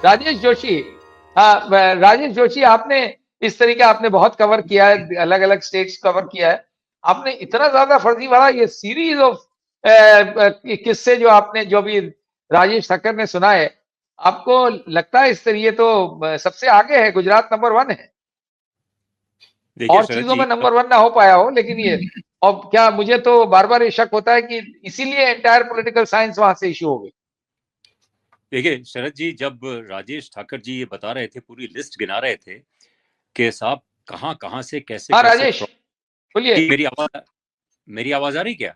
राजेश जोशी, हाँ राजेश जोशी, आपने इस तरीके आपने बहुत कवर किया है, अलग अलग स्टेट्स कवर किया है। आपने इतना ज्यादा फर्जीवाड़ा, ये सीरीज ऑफ किस्से जो आपने, जो भी राजेश ठाकर ने सुना है, आपको लगता है इस तरीके तो सबसे आगे है, गुजरात नंबर 1 है। और चीजों में नंबर 1 ना हो पाया हो, लेकिन ये, और क्या मुझे तो बार बार ये शक होता है कि इसीलिए एंटायर पॉलिटिकल साइंस वहां से इश्यू हो गई। देखिए शरद जी, जब राजेश ठाकर जी ये बता रहे थे, पूरी लिस्ट गिना रहे थे कि साहब कहां कहां से कैसे हाँ कैसे राजेश बोलिए। मेरी आवाज आ रही क्या?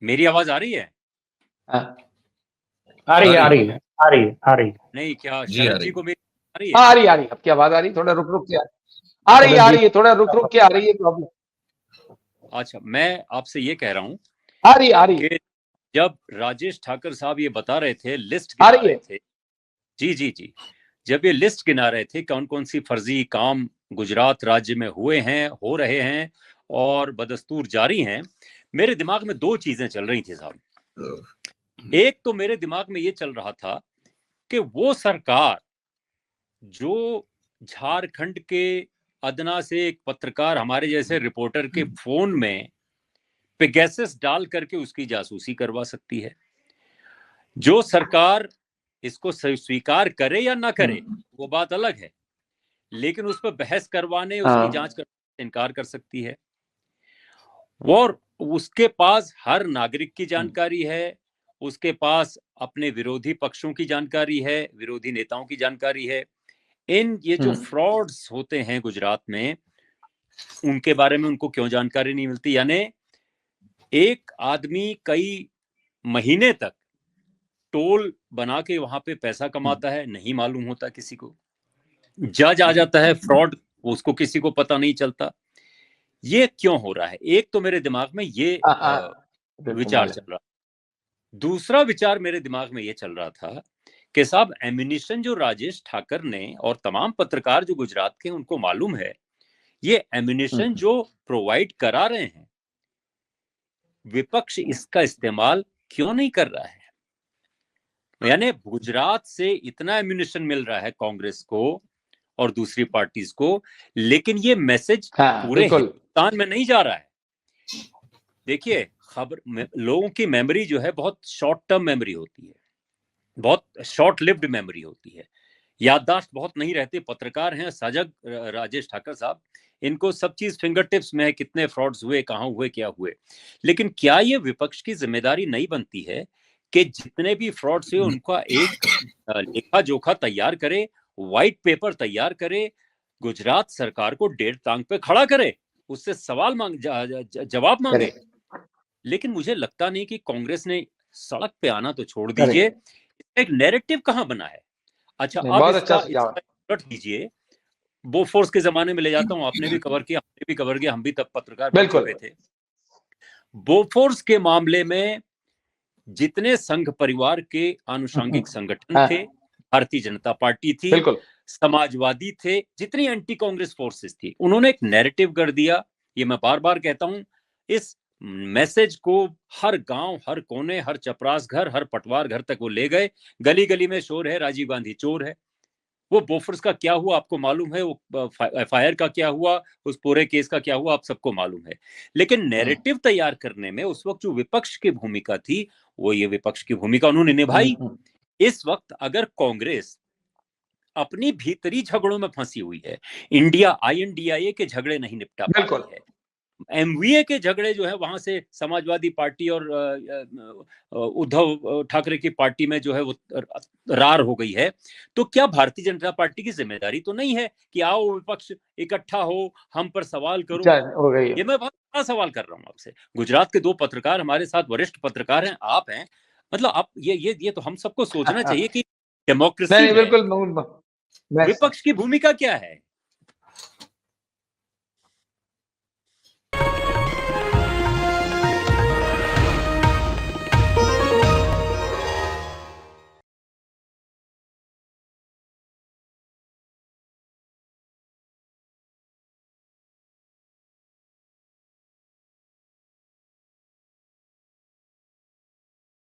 मेरी आवाज आ रही है? आ रही है। नहीं, क्या शरद जी को मेरी आ रही है? हाँ आ रही है, आपकी आवाज आ रही है, थोड़ा रुक रुक के आ रही है, थोड़ा रुक रुक के आ रही है प्रॉब्लम। अच्छा, मैं आपसे ये कह रहा हूं आ रही है कि जब राजेश ठाकर साहब ये बता रहे थे, लिस्ट गिना रहे थे, जी जी जी, जब ये लिस्ट गिना रहे थे कौन कौन सी फर्जी काम गुजरात राज्य में हुए हैं, हो रहे हैं और बदस्तूर जारी हैं, मेरे दिमाग में दो चीजें चल रही थी साहब। एक तो मेरे दिमाग में ये चल रहा था कि वो सरकार जो झारखंड के अदना से एक पत्रकार, हमारे जैसे रिपोर्टर के फोन में पेगासस डाल करके उसकी जासूसी करवा सकती है, जो सरकार इसको स्वीकार करे या ना करे वो बात अलग है, लेकिन उस पर बहस करवाने, उसकी जांच करने से इनकार कर सकती है, और उसके पास हर नागरिक की जानकारी है, उसके पास अपने विरोधी पक्षों की जानकारी है, विरोधी नेताओं की जानकारी है। इन ये जो फ्रॉड्स होते हैं गुजरात में, उनके बारे में उनको क्यों जानकारी नहीं मिलती? यानी एक आदमी कई महीने तक टोल बना के वहां पे पैसा कमाता है, नहीं मालूम होता किसी को, जज आ जाता है फ्रॉड, उसको किसी को पता नहीं चलता। ये क्यों हो रहा है? एक तो मेरे दिमाग में ये विचार चल रहा, दूसरा विचार मेरे दिमाग में ये चल रहा था कि साहब एम्यूनिशन जो राजेश ठाकर ने और तमाम पत्रकार जो गुजरात के उनको मालूम है, ये एम्यूनिशन जो प्रोवाइड करा रहे हैं, विपक्ष इसका इस्तेमाल क्यों नहीं कर रहा है? यानी गुजरात से इतना एम्यूनिशन मिल रहा है कांग्रेस को और दूसरी पार्टीज को, लेकिन ये मैसेज पूरे हिंदुस्तान में नहीं जा रहा है। देखिए, खबर, लोगों की मेमोरी जो है बहुत शॉर्ट टर्म मेमोरी होती है, बहुत शॉर्ट लिव्ड मेमोरी होती है, याददाश्त बहुत नहीं रहती। पत्रकार हैं सजग राजेश ठाकर साहब, इनको सब चीज फिंगर टिप्स में है, कितने फ्रॉड्स हुए, कहां हुए, क्या हुए। लेकिन क्या ये विपक्ष की जिम्मेदारी नहीं बनती है कि जितने भी फ्रॉड्स हुए उनका एक लेखा जोखा तैयार करे, व्हाइट पेपर तैयार करे, गुजरात सरकार को डेढ़ टांग पे खड़ा करे, उससे सवाल जवाब मांगे। लेकिन मुझे लगता नहीं कि कांग्रेस ने सड़क पे आना तो छोड़ दीजिए, एक नैरेटिव कहाँ बना है? अच्छा, अब इसका उलट दीजिए, बोफोर्स के जमाने में ले जाता हूं, आपने भी कवर किया, हमने भी कवर किया, हम भी तब पत्रकार बन चुके थे। बोफोर्स के मामले में जितने संघ परिवार के आनुषंगिक संगठन थे, भारतीय जनता पार्टी थी, समाजवादी थे, जितनी एंटी कांग्रेस फोर्सेस थी, उन्होंने एक नैरेटिव कर दिया। ये मैं बार बार कहता हूं, इस मैसेज को हर गांव, हर कोने, हर चपरास घर, हर पटवार घर तक वो ले गए। गली गली में शोर है राजीव गांधी चोर है। वो बोफोर्स का क्या हुआ आपको मालूम है, वो एफआईआर का क्या हुआ, उस पूरे केस का क्या हुआ आप सबको मालूम है। लेकिन नैरेटिव तैयार करने में उस वक्त जो विपक्ष की भूमिका थी, वो ये विपक्ष की भूमिका उन्होंने निभाई। इस वक्त अगर कांग्रेस अपनी भीतरी झगड़ों में फंसी हुई है, इंडिया INDIA के झगड़े नहीं निपटा पा रही है, MVA के झगड़े जो है वहां से समाजवादी पार्टी और उद्धव ठाकरे की पार्टी में जो है वो रार हो गई है, तो क्या भारतीय जनता पार्टी की जिम्मेदारी तो नहीं है कि आओ विपक्ष इकट्ठा हो, हम पर सवाल करो? ये मैं बहुत बड़ा सवाल कर रहा हूं आपसे। गुजरात के दो पत्रकार हमारे साथ वरिष्ठ पत्रकार हैं, आप हैं, मतलब आप ये तो हम सबको सोचना चाहिए कि डेमोक्रेसी में विपक्ष की भूमिका क्या है?